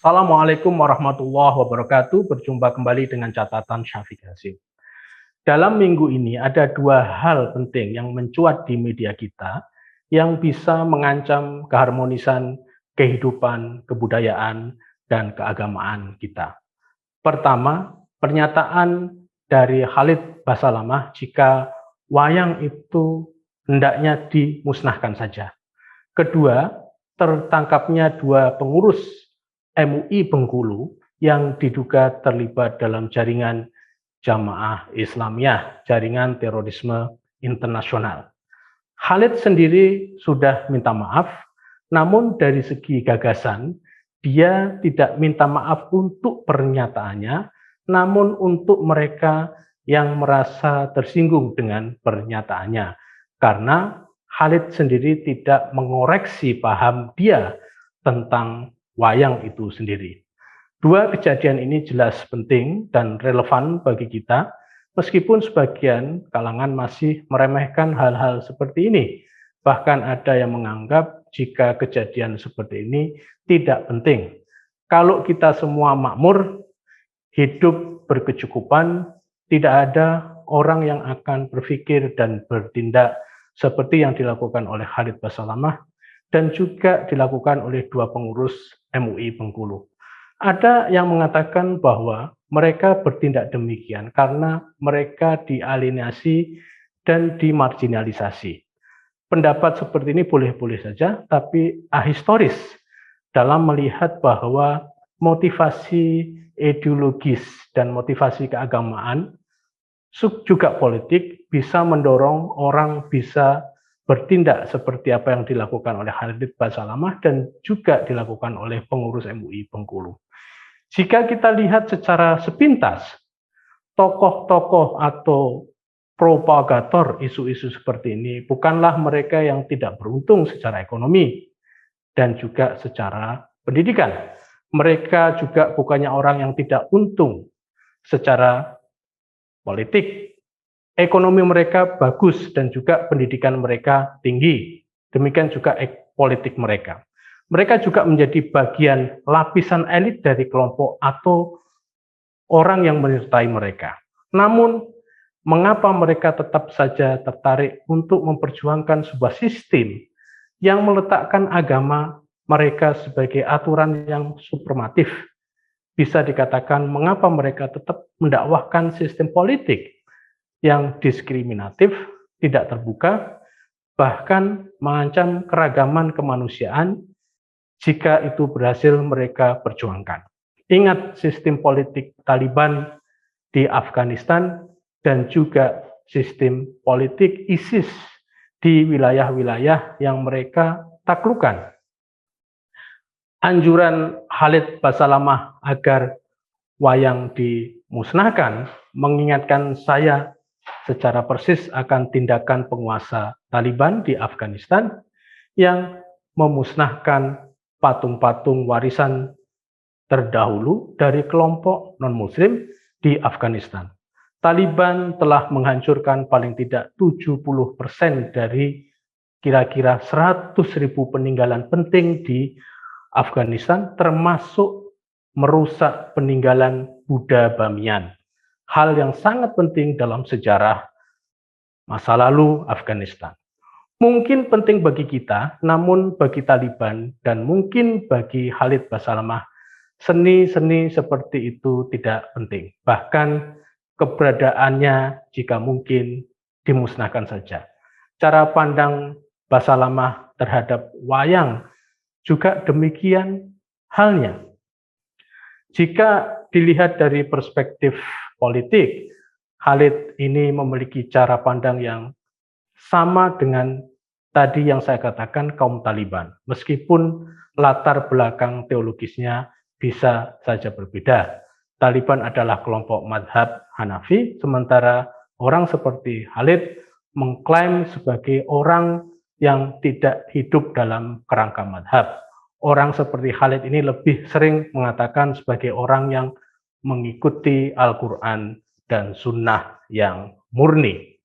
Assalamualaikum warahmatullahi wabarakatuh. Berjumpa kembali dengan catatan Syafiq Hasim. Dalam minggu ini ada dua hal penting yang mencuat di media kita yang bisa mengancam keharmonisan kehidupan, kebudayaan, dan keagamaan kita. Pertama, pernyataan dari Khalid Basalamah jika wayang itu hendaknya dimusnahkan saja. Kedua, tertangkapnya dua pengurus MUI Bengkulu yang diduga terlibat dalam jaringan Jamaah Islamiyah, jaringan terorisme internasional. Khalid sendiri sudah minta maaf, namun dari segi gagasan, dia tidak minta maaf untuk pernyataannya, namun untuk mereka yang merasa tersinggung dengan pernyataannya. Karena Khalid sendiri tidak mengoreksi paham dia tentang wayang itu sendiri. Dua kejadian ini jelas penting dan relevan bagi kita, meskipun sebagian kalangan masih meremehkan hal-hal seperti ini. Bahkan ada yang menganggap jika kejadian seperti ini tidak penting. Kalau kita semua makmur, hidup berkecukupan, tidak ada orang yang akan berpikir dan bertindak seperti yang dilakukan oleh Khalid Basalamah dan juga dilakukan oleh dua pengurus MUI Bengkulu. Ada yang mengatakan bahwa mereka bertindak demikian karena mereka dialienasi dan dimarginalisasi. Pendapat seperti ini boleh-boleh saja, tapi ahistoris dalam melihat bahwa motivasi ideologis dan motivasi keagamaan juga politik bisa mendorong orang bisa bertindak seperti apa yang dilakukan oleh Khalid Basalamah dan juga dilakukan oleh pengurus MUI Bengkulu. Jika kita lihat secara sepintas, tokoh-tokoh atau propagator isu-isu seperti ini bukanlah mereka yang tidak beruntung secara ekonomi dan juga secara pendidikan. Mereka juga bukannya orang yang tidak untung secara politik. Ekonomi mereka bagus dan juga pendidikan mereka tinggi. Demikian juga politik mereka. Mereka juga menjadi bagian lapisan elit dari kelompok atau orang yang menyertai mereka. Namun, mengapa mereka tetap saja tertarik untuk memperjuangkan sebuah sistem yang meletakkan agama mereka sebagai aturan yang suprematif? Bisa dikatakan mengapa mereka tetap mendakwahkan sistem politik yang diskriminatif, tidak terbuka, bahkan mengancam keragaman kemanusiaan jika itu berhasil mereka perjuangkan. Ingat sistem politik Taliban di Afghanistan dan juga sistem politik ISIS di wilayah-wilayah yang mereka taklukkan. Anjuran Khalid Basalamah agar wayang dimusnahkan mengingatkan saya secara persis akan tindakan penguasa Taliban di Afghanistan yang memusnahkan patung-patung warisan terdahulu dari kelompok non-muslim di Afghanistan. Taliban telah menghancurkan paling tidak 70% dari kira-kira 100.000 peninggalan penting di Afghanistan, termasuk merusak peninggalan Buddha Bamiyan. Hal yang sangat penting dalam sejarah masa lalu Afghanistan. Mungkin penting bagi kita, namun bagi Taliban dan mungkin bagi Khalid Basalamah, seni-seni seperti itu tidak penting. Bahkan keberadaannya jika mungkin dimusnahkan saja. Cara pandang Basalamah terhadap wayang juga demikian halnya. Jika dilihat dari perspektif politik, Khalid ini memiliki cara pandang yang sama dengan tadi yang saya katakan kaum Taliban, meskipun latar belakang teologisnya bisa saja berbeda. Taliban adalah kelompok madhab Hanafi, sementara orang seperti Khalid mengklaim sebagai orang yang tidak hidup dalam kerangka madhab. Orang seperti Khalid ini lebih sering mengatakan sebagai orang yang mengikuti Al-Quran dan Sunnah yang murni.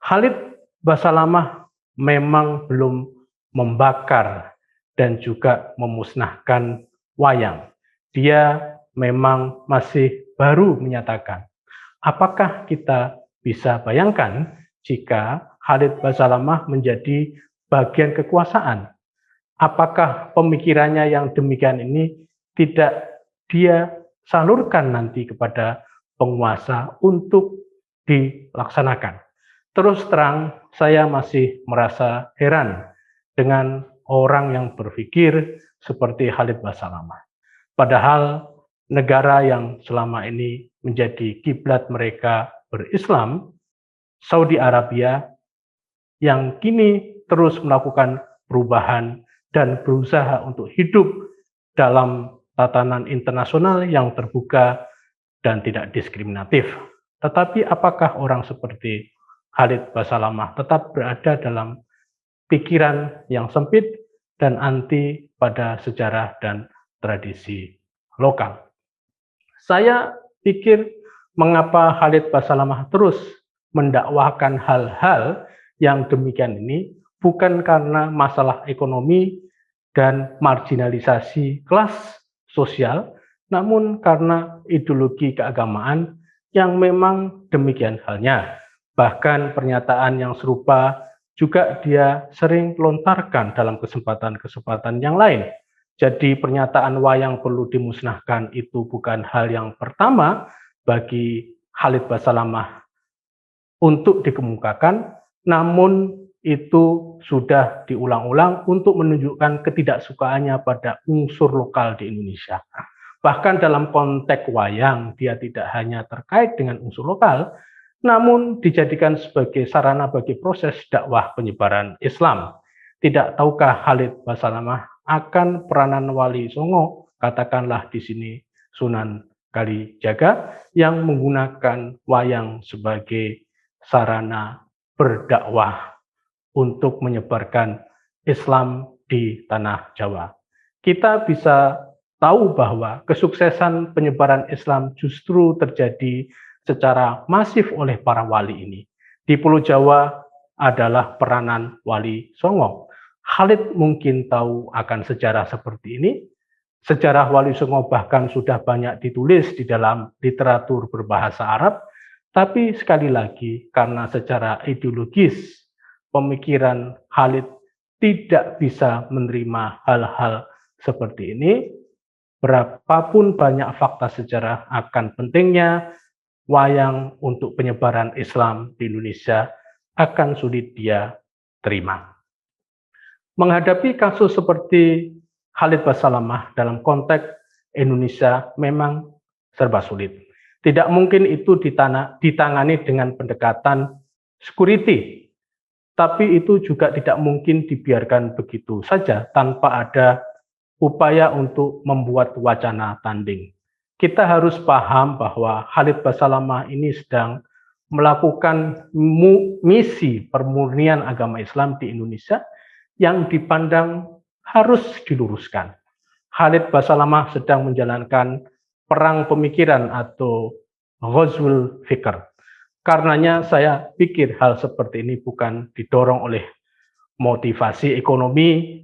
Khalid Basalamah memang belum membakar dan juga memusnahkan wayang. dia memang masih baru menyatakan. Apakah kita bisa bayangkan jika Khalid Basalamah menjadi bagian kekuasaan? Apakah pemikirannya yang demikian ini tidak dia salurkan nanti kepada penguasa untuk dilaksanakan? Terus terang, saya masih merasa heran dengan orang yang berpikir seperti Khalid Basalamah. Padahal negara yang selama ini menjadi kiblat mereka berislam, Saudi Arabia, yang kini terus melakukan perubahan dan berusaha untuk hidup dalam tatanan internasional yang terbuka dan tidak diskriminatif. Tetapi apakah orang seperti Khalid Basalamah tetap berada dalam pikiran yang sempit dan anti pada sejarah dan tradisi lokal? Saya pikir mengapa Khalid Basalamah terus mendakwahkan hal-hal yang demikian ini bukan karena masalah ekonomi dan marginalisasi kelas sosial, namun karena ideologi keagamaan yang memang demikian halnya. Bahkan pernyataan yang serupa juga dia sering lontarkan dalam kesempatan-kesempatan yang lain. Jadi pernyataan wayang perlu dimusnahkan itu bukan hal yang pertama bagi Khalid Basalamah untuk dikemukakan, namun itu sudah diulang-ulang untuk menunjukkan ketidaksukaannya pada unsur lokal di Indonesia. Bahkan dalam konteks wayang, dia tidak hanya terkait dengan unsur lokal, namun dijadikan sebagai sarana bagi proses dakwah penyebaran Islam. Tidak tahukah Khalid Basalamah akan peranan Wali Songo, katakanlah di sini Sunan Kalijaga, yang menggunakan wayang sebagai sarana berdakwah untuk menyebarkan Islam di tanah Jawa. Kita bisa tahu bahwa kesuksesan penyebaran Islam justru terjadi secara masif oleh para wali ini. Di Pulau Jawa adalah peranan Wali Songo. Khalid mungkin tahu akan sejarah seperti ini. Sejarah Wali Songo bahkan sudah banyak ditulis di dalam literatur berbahasa Arab, tapi sekali lagi karena secara ideologis pemikiran Khalid tidak bisa menerima hal-hal seperti ini, berapapun banyak fakta sejarah akan pentingnya wayang untuk penyebaran Islam di Indonesia akan sulit dia terima. Menghadapi kasus seperti Khalid Basalamah dalam konteks Indonesia memang serba sulit. Tidak mungkin itu ditangani dengan pendekatan security, tapi itu juga tidak mungkin dibiarkan begitu saja tanpa ada upaya untuk membuat wacana tanding. Kita harus paham bahwa Khalid Basalamah ini sedang melakukan misi permurnian agama Islam di Indonesia yang dipandang harus diluruskan. Khalid Basalamah sedang menjalankan perang pemikiran atau Ghazwul Fikr. Karenanya saya pikir hal seperti ini bukan didorong oleh motivasi ekonomi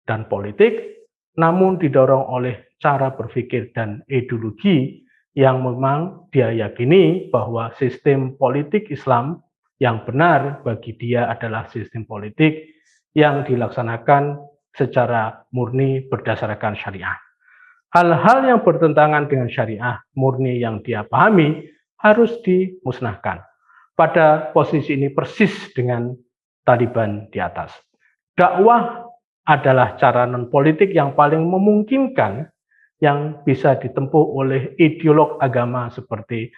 dan politik, namun didorong oleh cara berpikir dan ideologi yang memang dia yakini bahwa sistem politik Islam yang benar bagi dia adalah sistem politik yang dilaksanakan secara murni berdasarkan syariah. Hal-hal yang bertentangan dengan syariah murni yang dia pahami harus dimusnahkan. Pada posisi ini persis dengan Taliban di atas. Dakwah adalah cara non-politik yang paling memungkinkan yang bisa ditempuh oleh ideolog agama seperti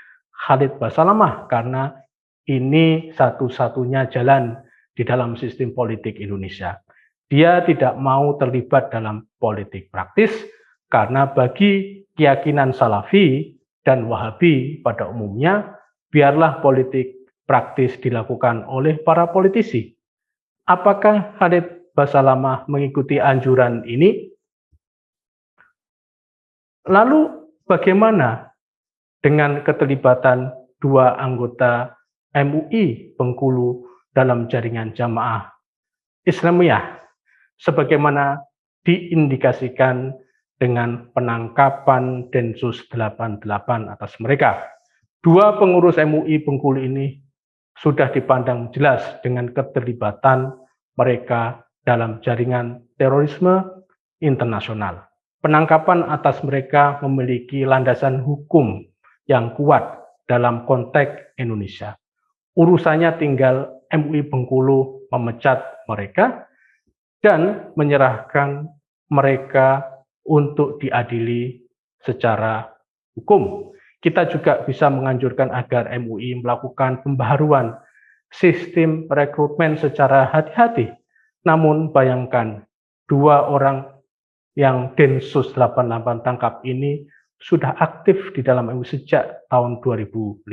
Khalid Basalamah, karena ini satu-satunya jalan di dalam sistem politik Indonesia. Dia tidak mau terlibat dalam politik praktis, karena bagi keyakinan Salafi dan Wahabi pada umumnya, biarlah politik praktis dilakukan oleh para politisi. Apakah Khalid Basalamah mengikuti anjuran ini? Lalu bagaimana dengan keterlibatan dua anggota MUI Bengkulu dalam jaringan Jamaah Islamiyah, sebagaimana diindikasikan dengan penangkapan Densus 88 atas mereka. Dua pengurus MUI Bengkulu ini sudah dipandang jelas dengan keterlibatan mereka dalam jaringan terorisme internasional. Penangkapan atas mereka memiliki landasan hukum yang kuat dalam konteks Indonesia. Urusannya tinggal MUI Bengkulu memecat mereka dan menyerahkan mereka untuk diadili secara hukum. Kita juga bisa menganjurkan agar MUI melakukan pembaharuan sistem rekrutmen secara hati-hati. Namun bayangkan, dua orang yang Densus 88 tangkap ini sudah aktif di dalam MUI sejak tahun 2005.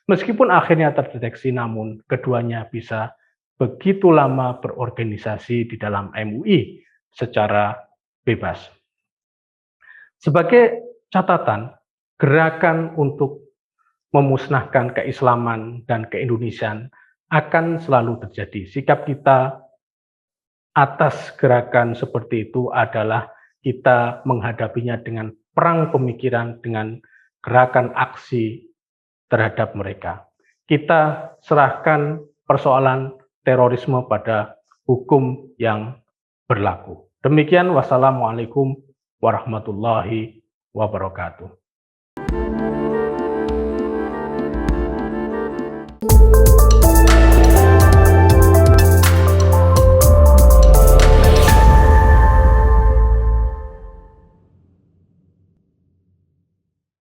Meskipun akhirnya terdeteksi, namun keduanya bisa begitu lama berorganisasi di dalam MUI secara bebas. Sebagai catatan, gerakan untuk memusnahkan keislaman dan keindonesiaan akan selalu terjadi. Sikap kita atas gerakan seperti itu adalah kita menghadapinya dengan perang pemikiran, dengan gerakan aksi terhadap mereka. Kita serahkan persoalan terorisme pada hukum yang berlaku. Demikian, wassalamualaikum warahmatullahi wabarakatuh.